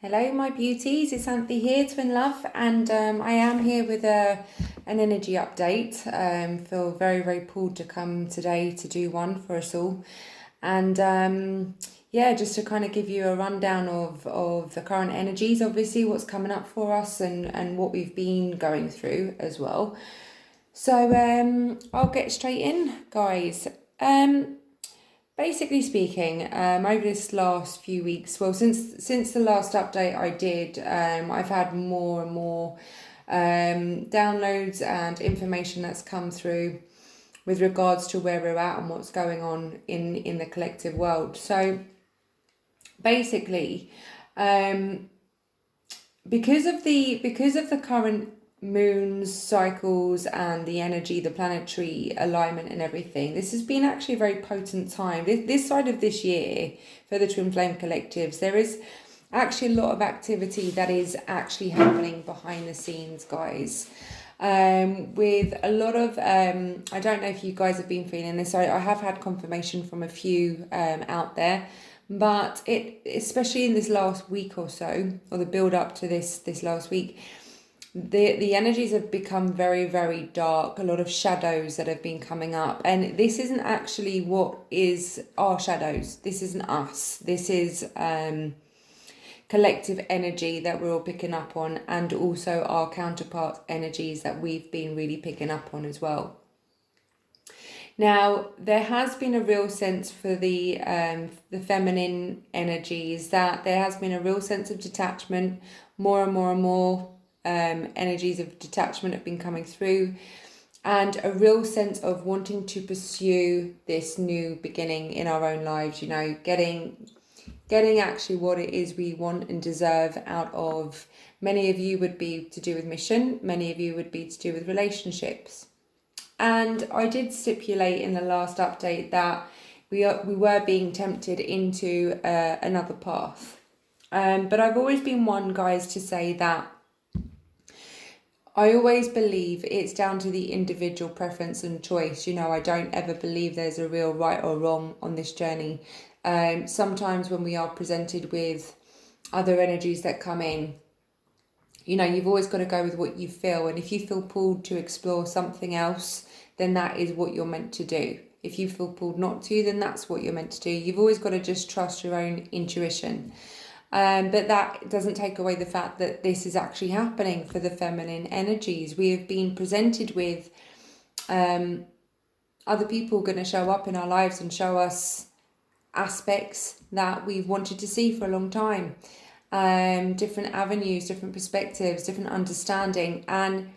Hello, my beauties. It's Anthony here, Twin Love, and I am here with an energy update. Feel very, very pulled to come today to do one for us all, and just to kind of give you a rundown of the current energies, obviously what's coming up for us and what we've been going through as well. So I'll get straight in, guys. Basically speaking, over this last few weeks, well, since the last update I did, I've had more and more downloads and information that's come through with regards to where we're at and what's going on in the collective world. So basically, because of the current moons, cycles, and the energy, the planetary alignment and everything, this has been actually a very potent time. This side of this year for the Twin Flame collectives, there is actually a lot of activity that is actually happening behind the scenes, guys. With a lot of I don't know if you guys have been feeling this. I have had confirmation from a few out there, but it, especially in this last week or so, or the build up to this last week, the energies have become very, very dark. A lot of shadows that have been coming up, and this isn't actually what is our shadows. This isn't us. This is collective energy that we're all picking up on, and also our counterpart energies that we've been really picking up on as well. Now, there has been a real sense for the feminine energies, that there has been a real sense of detachment. More and more and more energies of detachment have been coming through, and a real sense of wanting to pursue this new beginning in our own lives, you know, getting actually what it is we want and deserve out of. Many of you would be to do with mission, many of you would be to do with relationships. And I did stipulate in the last update that we were being tempted into another path, but I've always been one, guys, to say that I always believe it's down to the individual preference and choice. You know, I don't ever believe there's a real right or wrong on this journey. Sometimes when we are presented with other energies that come in, you know, you've always got to go with what you feel. And if you feel pulled to explore something else, then that is what you're meant to do. If you feel pulled not to, then that's what you're meant to do. You've always got to just trust your own intuition. But that doesn't take away the fact that this is actually happening for the feminine energies. We have been presented with other people going to show up in our lives and show us aspects that we've wanted to see for a long time. Different avenues, different perspectives, different understanding, and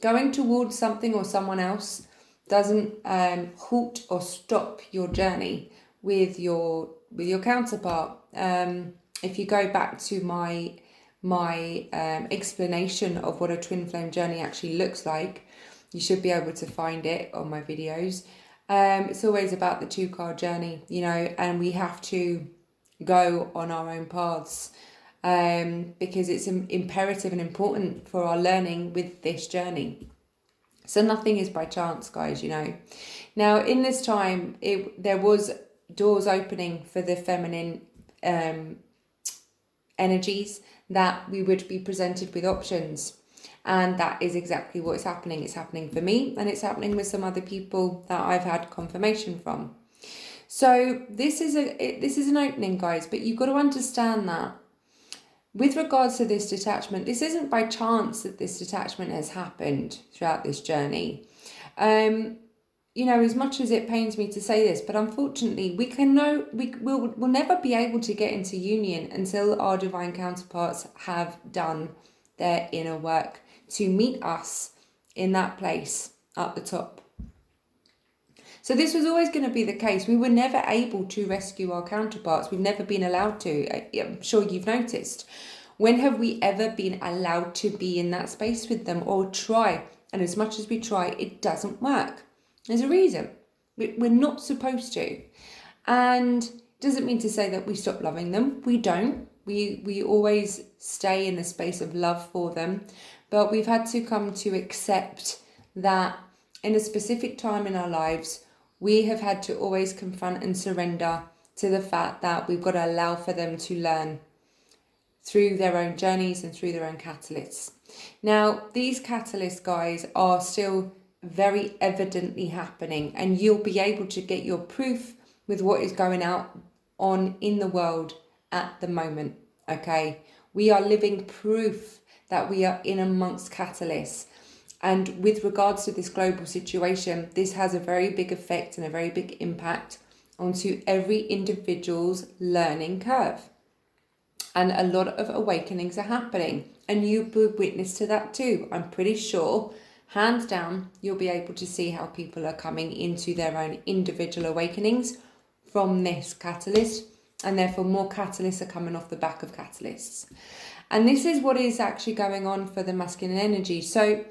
going towards something or someone else doesn't halt or stop your journey with your counterpart. If you go back to my explanation of what a twin flame journey actually looks like, you should be able to find it on my videos. It's always about the 2-card journey, you know, and we have to go on our own paths because it's imperative and important for our learning with this journey. So nothing is by chance, guys, you know. Now, in this time, there was doors opening for the feminine energies, that we would be presented with options, and that is exactly what's happening. It's happening for me, and it's happening with some other people that I've had confirmation from. So this is an opening, guys, but you've got to understand that with regards to this detachment, this isn't by chance that this detachment has happened throughout this journey. You know, as much as it pains me to say this, but unfortunately, we'll never be able to get into union until our divine counterparts have done their inner work to meet us in that place at the top. So this was always going to be the case. We were never able to rescue our counterparts. We've never been allowed to. I'm sure you've noticed. When have we ever been allowed to be in that space with them or try? And as much as we try, it doesn't work. There's a reason. We're not supposed to. And it doesn't mean to say that we stop loving them. We don't. We always stay in the space of love for them. But we've had to come to accept that in a specific time in our lives, we have had to always confront and surrender to the fact that we've got to allow for them to learn through their own journeys and through their own catalysts. Now, these catalysts, guys, are still very evidently happening, and you'll be able to get your proof with what is going on in the world at the moment, okay? We are living proof that we are in amongst catalysts. And with regards to this global situation, this has a very big effect and a very big impact onto every individual's learning curve. And a lot of awakenings are happening. And you'll be witness to that too. I'm pretty sure, hands down, you'll be able to see how people are coming into their own individual awakenings from this catalyst. And therefore more catalysts are coming off the back of catalysts. And this is what is actually going on for the masculine energy. So,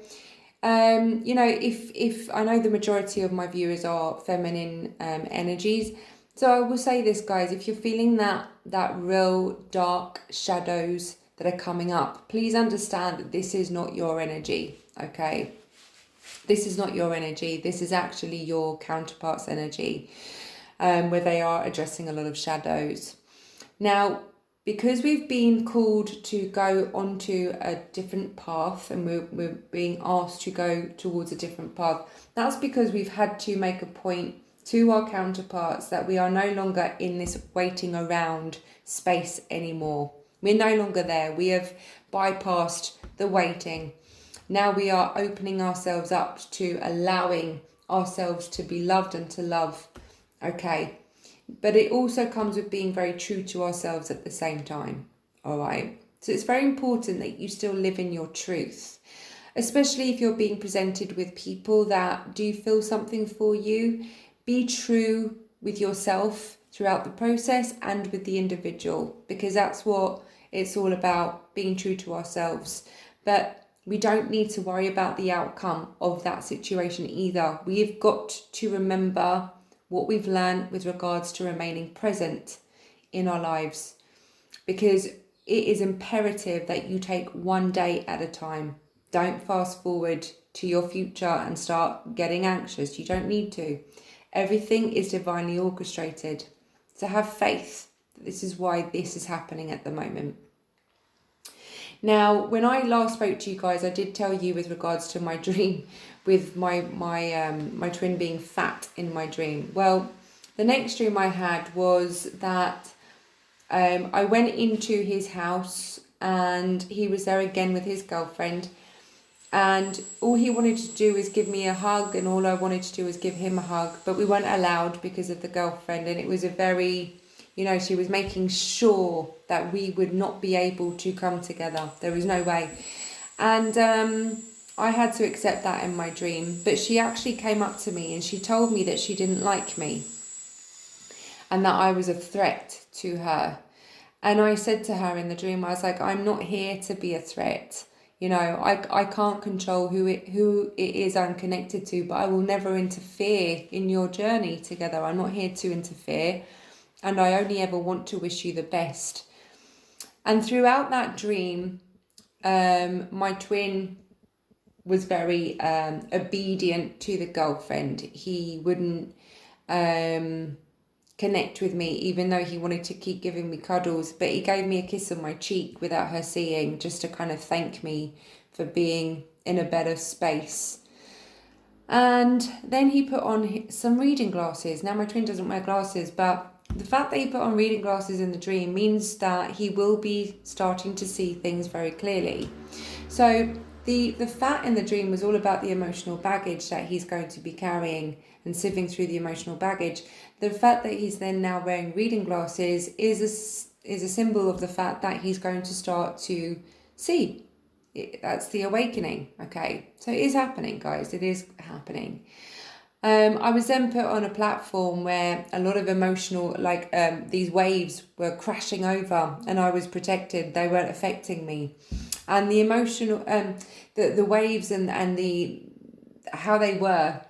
if I know the majority of my viewers are feminine energies, so I will say this, guys, if you're feeling that real dark shadows that are coming up, please understand that this is not your energy, okay? This is not your energy. This is actually your counterpart's energy, where they are addressing a lot of shadows. Now, because we've been called to go onto a different path and we're being asked to go towards a different path, that's because we've had to make a point to our counterparts that we are no longer in this waiting around space anymore. We're no longer there. We have bypassed the waiting. Now we are opening ourselves up to allowing ourselves to be loved and to love, okay? But it also comes with being very true to ourselves at the same time, all right? So it's very important that you still live in your truth, especially if you're being presented with people that do feel something for you. Be true with yourself throughout the process and with the individual, because that's what it's all about, being true to ourselves. But we don't need to worry about the outcome of that situation either. We've got to remember what we've learned with regards to remaining present in our lives, because it is imperative that you take one day at a time. Don't fast forward to your future and start getting anxious. You don't need to. Everything is divinely orchestrated. So have faith that this is why this is happening at the moment. Now, when I last spoke to you guys, I did tell you with regards to my dream with my twin being fat in my dream. Well, the next dream I had was that I went into his house and he was there again with his girlfriend, and all he wanted to do was give me a hug, and all I wanted to do was give him a hug, but we weren't allowed because of the girlfriend. And it was a very, she was making sure that we would not be able to come together. There was no way. And I had to accept that in my dream. But she actually came up to me and she told me that she didn't like me and that I was a threat to her. And I said to her in the dream, I was like, I'm not here to be a threat. I can't control who it is I'm connected to, but I will never interfere in your journey together. I'm not here to interfere, and I only ever want to wish you the best. And throughout that dream, my twin was very obedient to the girlfriend. He wouldn't connect with me, even though he wanted to keep giving me cuddles, but he gave me a kiss on my cheek without her seeing, just to kind of thank me for being in a better space. And then he put on some reading glasses. Now my twin doesn't wear glasses, but the fact that he put on reading glasses in the dream means that he will be starting to see things very clearly. So the fat in the dream was all about the emotional baggage that he's going to be carrying and sieving through the emotional baggage. The fact that he's then now wearing reading glasses is a symbol of the fact that he's going to start to see. That's the awakening, okay? So it is happening, guys. It is happening. I was then put on a platform where a lot of emotional, these waves were crashing over, and I was protected. They weren't affecting me. And the emotional, the waves and how they were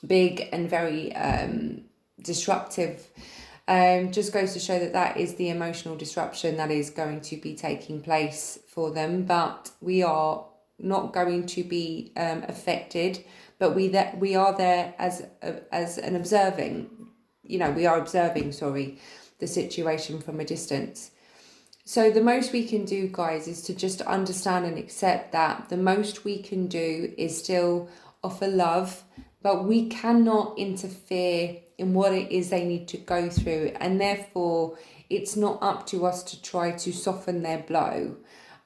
big and very disruptive, just goes to show that is the emotional disruption that is going to be taking place for them. But we are not going to be affected, but we are there as an observing. We are observing, the situation from a distance. So the most we can do, guys, is to just understand and accept that the most we can do is still offer love, but we cannot interfere in what it is they need to go through, and therefore it's not up to us to try to soften their blow.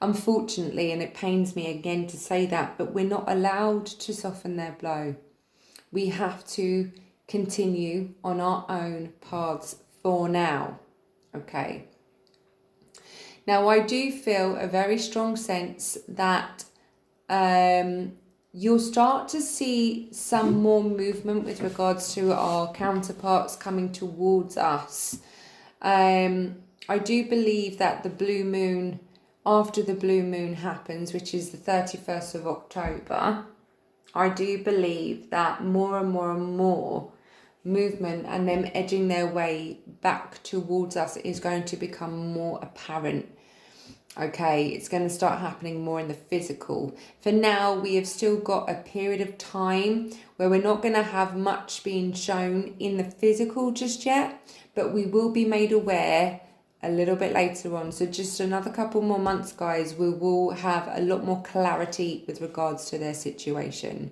Unfortunately, and it pains me again to say that, but we're not allowed to soften their blow. We have to continue on our own paths for now. Okay. Now, I do feel a very strong sense that you'll start to see some more movement with regards to our counterparts coming towards us. I do believe that the blue moon, after the blue moon happens, which is the 31st of October, I do believe that more and more and more movement and them edging their way back towards us is going to become more apparent. Okay, it's going to start happening more in the physical. For now, we have still got a period of time where we're not going to have much being shown in the physical just yet, but we will be made aware a little bit later on. So just another couple more months, guys, we will have a lot more clarity with regards to their situation,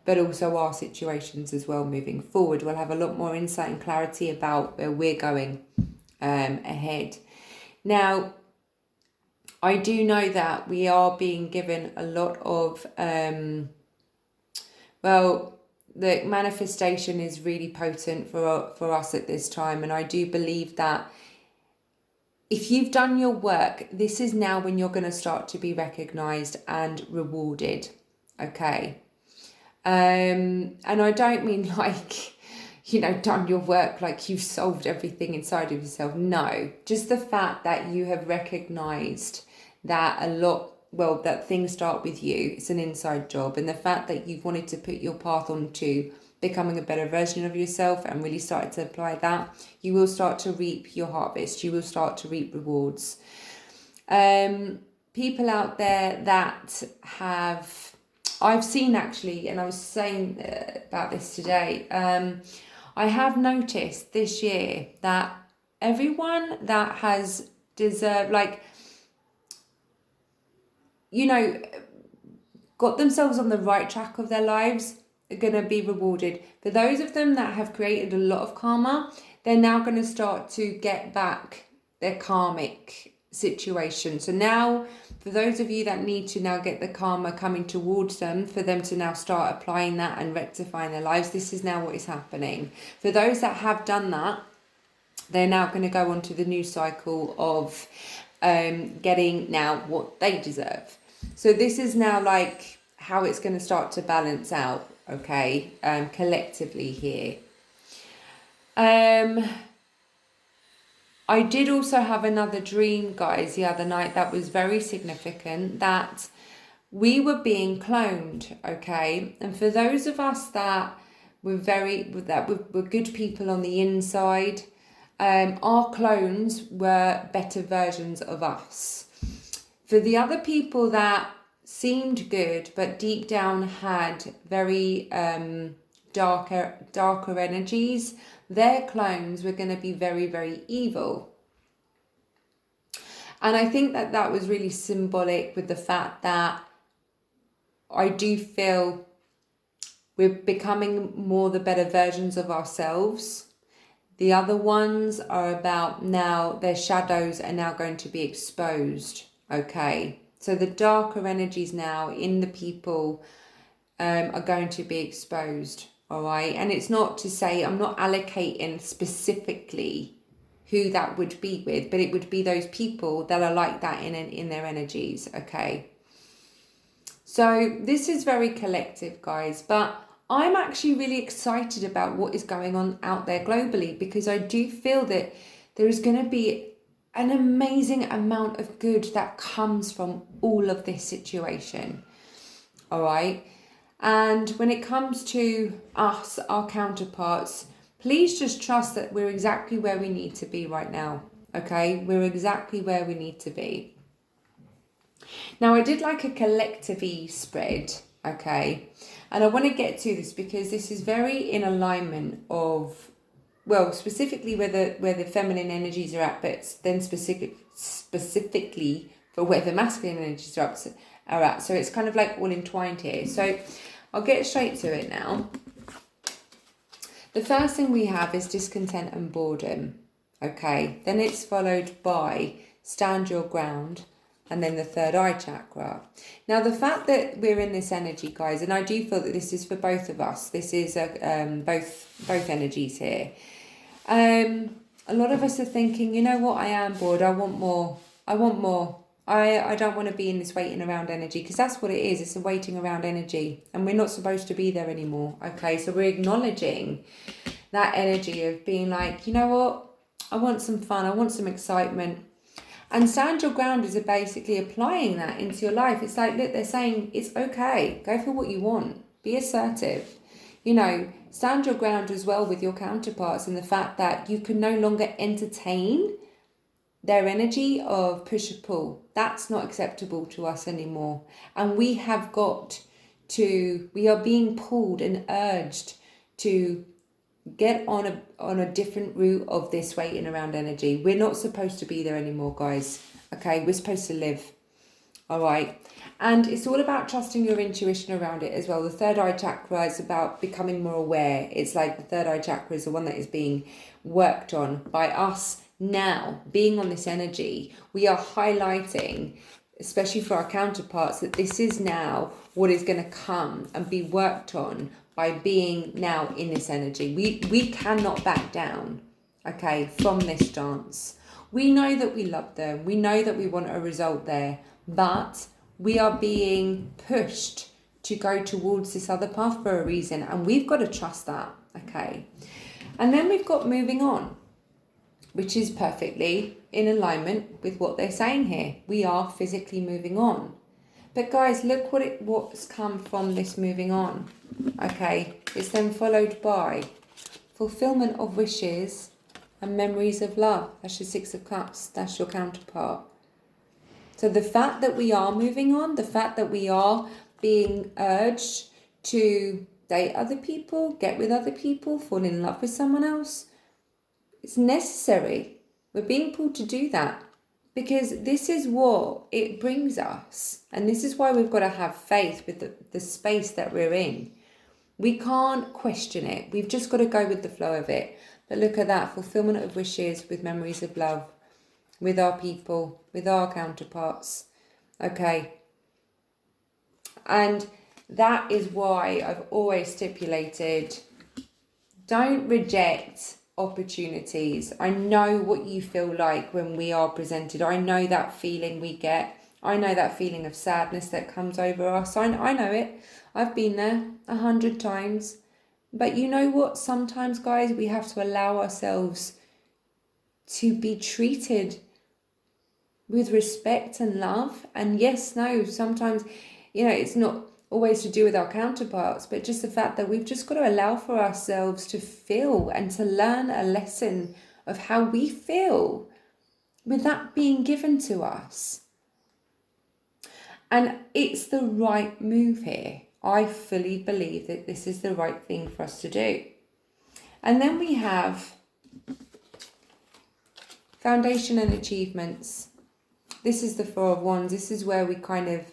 but also our situations as well moving forward. We'll have a lot more insight and clarity about where we're going ahead. Now, I do know that we are being given a lot of, the manifestation is really potent for us at this time. And I do believe that if you've done your work, this is now when you're going to start to be recognized and rewarded. Okay. And I don't mean like, done your work, like you've solved everything inside of yourself. No, just the fact that you have recognized that that things start with you. It's an inside job. And the fact that you've wanted to put your path onto becoming a better version of yourself and really started to apply that, you will start to reap your harvest. You will start to reap rewards. People out there that I've seen actually, and I was saying about this today, I have noticed this year that everyone that has deserved, got themselves on the right track of their lives are going to be rewarded. For those of them that have created a lot of karma, they're now going to start to get back their karmic situation. So now, for those of you that need to now get the karma coming towards them, for them to now start applying that and rectifying their lives, this is now what is happening. For those that have done that, they're now going to go on to the new cycle of getting now what they deserve. So this is now like how it's going to start to balance out, okay, collectively here. I did also have another dream, guys, the other night that was very significant, that we were being cloned, okay? And for those of us that were good people on the inside, our clones were better versions of us. For the other people that seemed good, but deep down had very darker energies, their clones were going to be very, very evil. And I think that was really symbolic with the fact that I do feel we're becoming more the better versions of ourselves. The other ones are about now their shadows are now going to be exposed. Okay, so the darker energies now in the people are going to be exposed. All right, and it's not to say I'm not allocating specifically who that would be with, but it would be those people that are like that in their energies. Okay, so this is very collective, guys, but I'm actually really excited about what is going on out there globally, because I do feel that there is going to be an amazing amount of good that comes from all of this situation. All right. And when it comes to us, our counterparts, please just trust that we're exactly where we need to be right now. Okay. We're exactly where we need to be. Now, I did like a collective-y spread. Okay. And I want to get to this because this is very in alignment of well, specifically where the feminine energies are at, but then specifically for where the masculine energies are at. So it's kind of like all entwined here. So I'll get straight to it now. The first thing we have is discontent and boredom. Okay, then it's followed by stand your ground, and then the third eye chakra. Now, the fact that we're in this energy, guys, and I do feel that this is for both of us. This is both energies here. A lot of us are thinking, you know what, I am bored. I want more. I don't want to be in this waiting around energy, because that's what it is. It's a waiting around energy, and we're not supposed to be there anymore. Okay, so we're acknowledging that energy of being like, you know what, I want some fun. I want some excitement. And stand your ground is basically applying that into your life. It's like, look, they're saying it's okay. Go for what you want. Be assertive. You know, stand your ground as well with your counterparts, and the fact that you can no longer entertain their energy of push or pull. That's not acceptable to us anymore. And we are being pulled and urged to get on a different route of this waiting around energy. We're not supposed to be there anymore, guys. Okay, we're supposed to live. All right. And it's all about trusting your intuition around it as well. The third eye chakra is about becoming more aware. It's like the third eye chakra is the one that is being worked on by us now. Being on this energy, we are highlighting, especially for our counterparts, that this is now what is going to come and be worked on by being now in this energy. We cannot back down, okay, from this dance. We know that we love them. We know that we want a result there, but we are being pushed to go towards this other path for a reason, and we've got to trust that, okay? And then we've got moving on, which is perfectly in alignment with what they're saying here. We are physically moving on. But guys, look what's come from this moving on. Okay, it's then followed by fulfillment of wishes and memories of love. That's your Six of Cups. That's your counterpart. So the fact that we are moving on, the fact that we are being urged to date other people, get with other people, fall in love with someone else, it's necessary. We're being pulled to do that, because this is what it brings us. And this is why we've got to have faith with the space that we're in. We can't question it. We've just got to go with the flow of it. But look at that, fulfillment of wishes with memories of love, with our people, with our counterparts. Okay. And that is why I've always stipulated, don't reject opportunities. I know what you feel like when we are presented. I know that feeling we get. I know that feeling of sadness that comes over us. I know it. I've been there 100 times. But you know what? Sometimes, guys, we have to allow ourselves to be treated with respect and love. And yes, no, sometimes, you know, it's not always to do with our counterparts, but just the fact that we've just got to allow for ourselves to feel and to learn a lesson of how we feel with that being given to us. And it's the right move here. I fully believe that this is the right thing for us to do. And then we have foundation and achievements. This is the Four of Wands. This is where we kind of,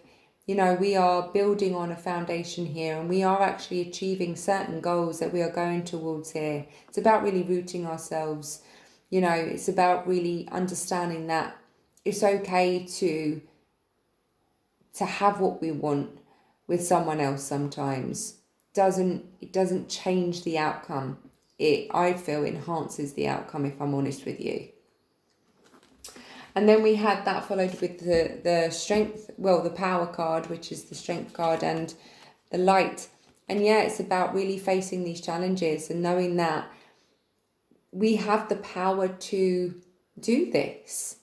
you know, we are building on a foundation here, and we are actually achieving certain goals that we are going towards here. It's about really rooting ourselves. You know, it's about really understanding that it's okay to have what we want with someone else sometimes. It doesn't change the outcome. It, I feel, enhances the outcome, if I'm honest with you. And then we had that followed with the strength, well, the power card, which is the strength card, and the light. And yeah, it's about really facing these challenges and knowing that we have the power to do this.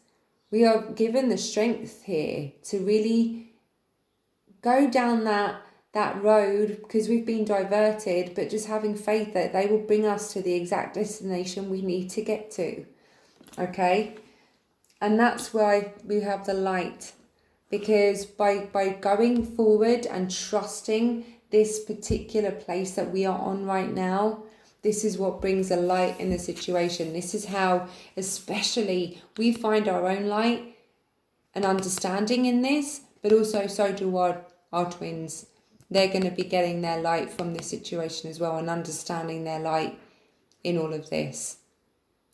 We are given the strength here to really go down that road, because we've been diverted, but just having faith that they will bring us to the exact destination we need to get to. Okay? And that's why we have the light, because by going forward and trusting this particular place that we are on right now, This is what brings a light in the situation. This is how, especially, we find our own light and understanding in this, but also so do our twins. They're going to be getting their light from this situation as well, and understanding their light in all of this.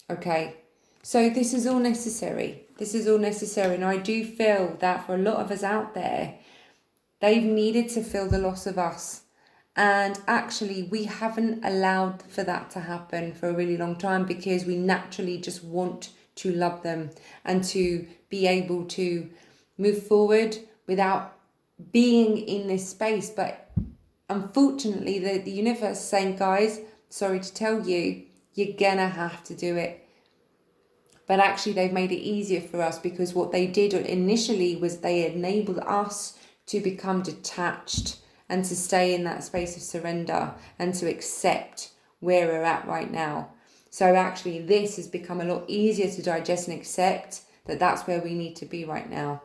Okay, so this is all necessary. This is all necessary, and I do feel that for a lot of us out there, they've needed to feel the loss of us. And actually, we haven't allowed for that to happen for a really long time, because we naturally just want to love them and to be able to move forward without being in this space. But unfortunately, the universe is saying, guys, sorry to tell you, you're gonna have to do it. But actually, they've made it easier for us, because what they did initially was they enabled us to become detached and to stay in that space of surrender and to accept where we're at right now. So actually, this has become a lot easier to digest and accept that that's where we need to be right now.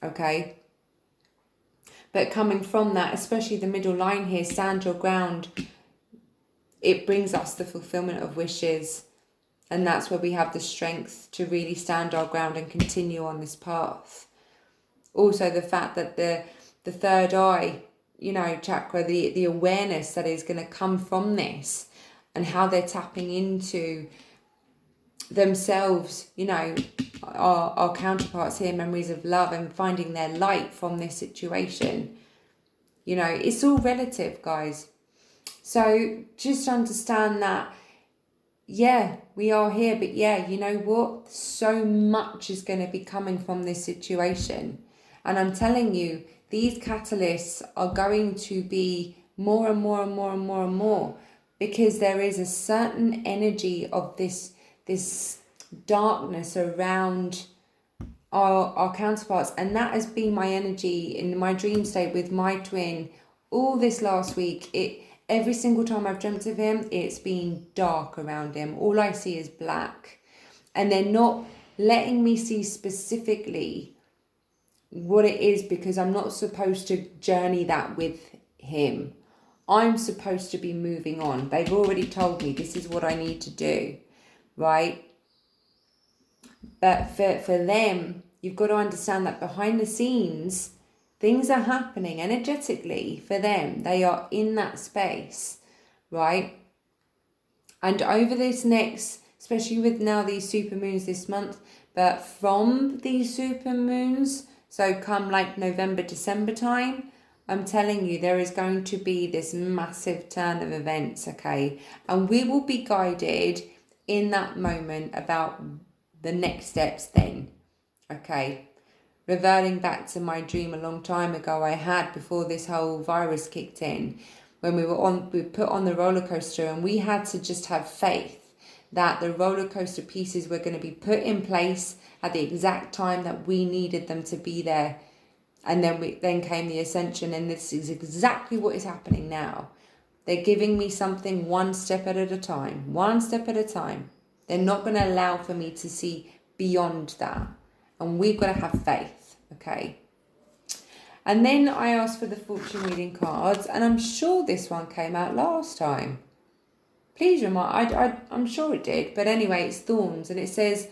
Okay? But coming from that, especially the middle line here, stand your ground, it brings us the fulfillment of wishes. And that's where we have the strength to really stand our ground and continue on this path. Also, the fact that the third eye, chakra, the awareness that is going to come from this, and how they're tapping into themselves, our counterparts here, memories of love, and finding their light from this situation. It's all relative, guys. So just understand that, yeah, we are here, but yeah, you know what? So much is going to be coming from this situation. And I'm telling you, these catalysts are going to be more and more and more and more and more, because there is a certain energy of this darkness around our counterparts. And that has been my energy in my dream state with my twin all this last week. Every single time I've dreamt of him, it's been dark around him. All I see is black. And they're not letting me see specifically what it is, because I'm not supposed to journey that with him. I'm supposed to be moving on. They've already told me this is what I need to do, right? But for them, you've got to understand that behind the scenes, things are happening energetically for them. They are in that space, right? And over this next, especially with now these super moons this month, but from these super moons, so come like November, December time, I'm telling you, there is going to be this massive turn of events, okay? And we will be guided in that moment about the next steps then, okay? Reverting back to my dream a long time ago I had before this whole virus kicked in, when we put on the roller coaster, and we had to just have faith that the roller coaster pieces were going to be put in place at the exact time that we needed them to be there. And then came the ascension, and this is exactly what is happening now. They're giving me something one step at a time, one step at a time. They're not going to allow for me to see beyond that. And we've got to have faith, okay? And then I asked for the fortune reading cards, and I'm sure this one came out last time. Please remind, I'm sure it did, but anyway, it's thorns, and it says,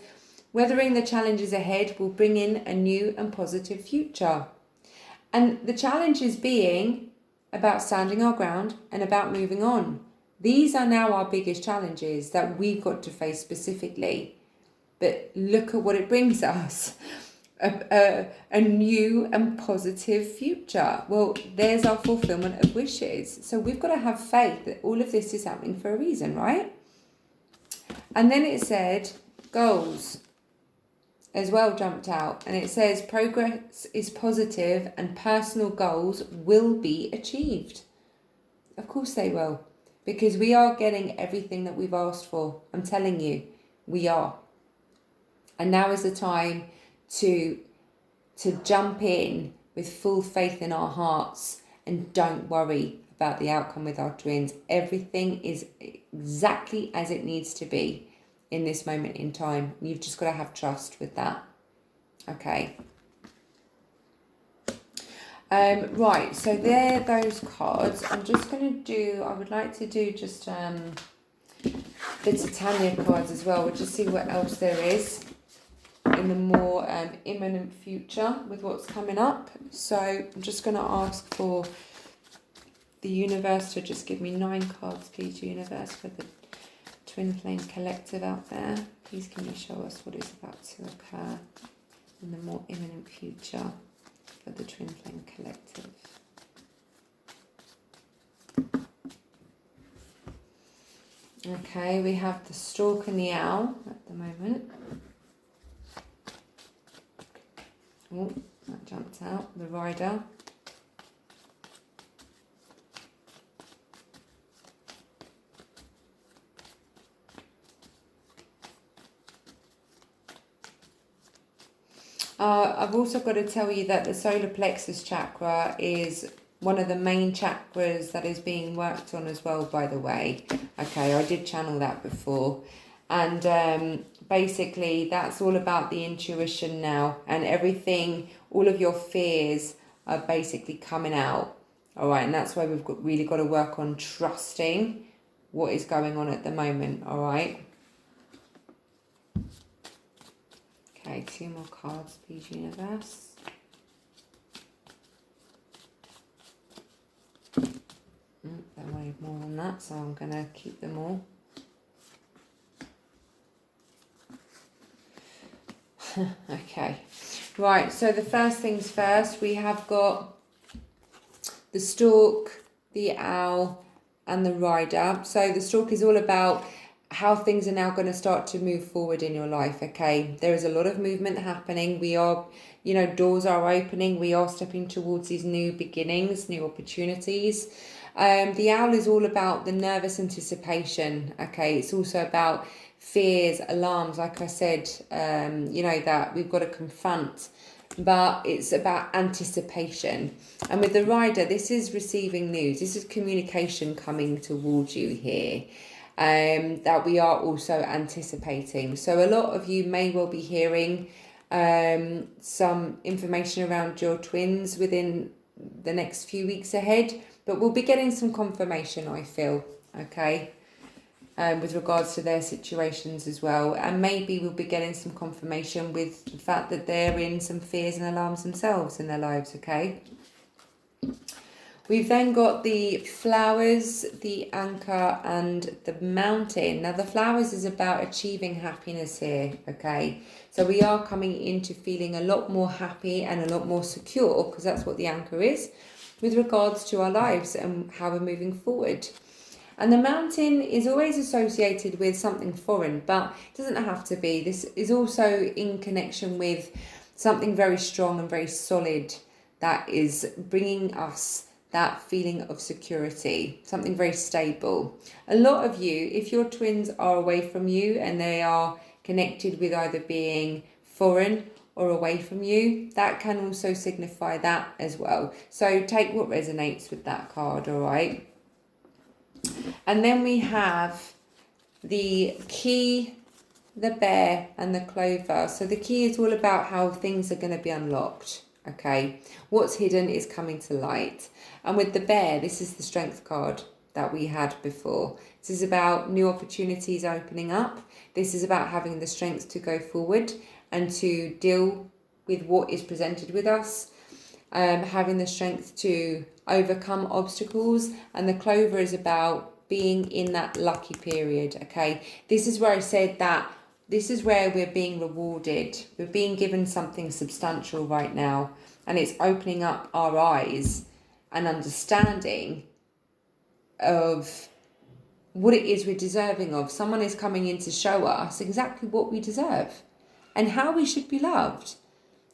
weathering the challenges ahead will bring in a new and positive future. And the challenges being about standing our ground and about moving on. These are now our biggest challenges that we've got to face specifically. But look at what it brings us. A new and positive future. Well, there's our fulfillment of wishes. So we've got to have faith that all of this is happening for a reason, right? And then it said goals as well jumped out, and it says progress is positive and personal goals will be achieved. Of course they will, because we are getting everything that we've asked for. I'm telling you, we are. And now is the time to jump in with full faith in our hearts, and don't worry about the outcome with our twins. Everything is exactly as it needs to be in this moment in time. You've just got to have trust with that. Okay. Right, so there those cards. I'm just going to do, I would like to do just the Titania cards as well. We'll just see what else there is in the more imminent future with what's coming up. So I'm just going to ask for the universe to just give me 9 cards, please, universe, for the Twin Flame Collective out there. Please can you show us what is about to occur in the more imminent future for the Twin Flame Collective. Okay, we have the Stork and the Owl at the moment. Oh, that jumped out. The Rider. I've also got to tell you that the solar plexus chakra is one of the main chakras that is being worked on as well, by the way. Okay, I did channel that before. And basically that's all about the intuition now, and everything, all of your fears are basically coming out. All right, and that's why we've really got to work on trusting what is going on at the moment. All right. Okay, 2 more cards, please, universe. They wanted more on that, so I'm going to keep them all. Okay, right, so the first things first, we have got the Stork, the Owl, and the Rider. So the Stork is all about how things are now going to start to move forward in your life, okay? There is a lot of movement happening. We are, you know, doors are opening. We are stepping towards these new beginnings, new opportunities. The Owl is all about the nervous anticipation, okay? It's also about fears, alarms, like I said, you know, that we've got to confront, but it's about anticipation. And with the Rider, this is receiving news. This is communication coming towards you here, that we are also anticipating. So a lot of you may well be hearing some information around your twins within the next few weeks ahead, but we'll be getting some confirmation, I feel, okay, with regards to their situations as well. And maybe we'll be getting some confirmation with the fact that they're in some fears and alarms themselves in their lives, okay? We've then got the Flowers, the Anchor, and the Mountain. Now, the Flowers is about achieving happiness here, okay? So we are coming into feeling a lot more happy and a lot more secure, because that's what the Anchor is, with regards to our lives and how we're moving forward. And the Mountain is always associated with something foreign, but it doesn't have to be. This is also in connection with something very strong and very solid that is bringing us that feeling of security, something very stable. A lot of you, if your twins are away from you and they are connected with either being foreign or away from you, that can also signify that as well. So take what resonates with that card, all right? And then we have the Key, the Bear, and the Clover. So the Key is all about how things are going to be unlocked, okay? What's hidden is coming to light. And with the Bear, this is the Strength card that we had before. This is about new opportunities opening up. This is about having the strength to go forward and to deal with what is presented with us, having the strength to overcome obstacles. And the Clover is about being in that lucky period, okay? This is where I said that this is where we're being rewarded. We're being given something substantial right now, and it's opening up our eyes and understanding of what it is we're deserving of. Someone is coming in to show us exactly what we deserve and how we should be loved,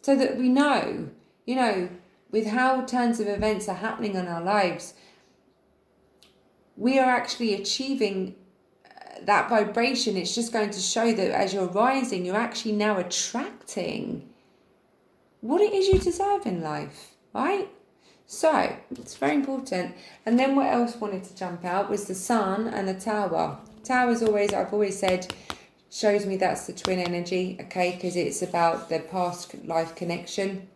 so that we know, you know, with how turns of events are happening in our lives, we are actually achieving that vibration. It's just going to show that as you're rising, you're actually now attracting what it is you deserve in life, right? So it's very important. And then what else wanted to jump out was the Sun and the Tower. Tower is always, I've always said, shows me that's the twin energy, okay, because it's about the past life connection,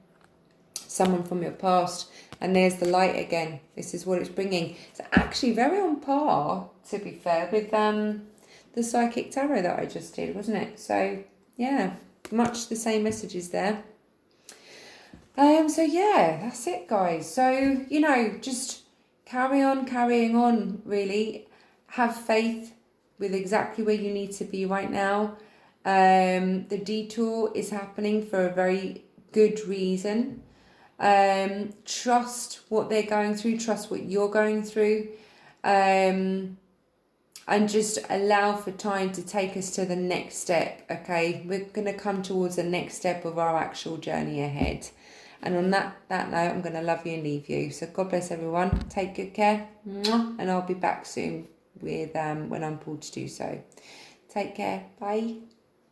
someone from your past. And there's the light again. This is what it's bringing. It's actually very on par, to be fair, with the psychic tarot that I just did, wasn't it? So yeah, much the same messages there. So yeah, that's it, guys. So, you know, just carrying on, really. Have faith with exactly where you need to be right now. The detour is happening for a very good reason. Trust what they're going through, trust what you're going through, and just allow for time to take us to the next step. Okay, we're going to come towards the next step of our actual journey ahead. And on that note, I'm going to love you and leave you. So God bless everyone. Take good care. And I'll be back soon with when I'm pulled to do so. Take care. Bye.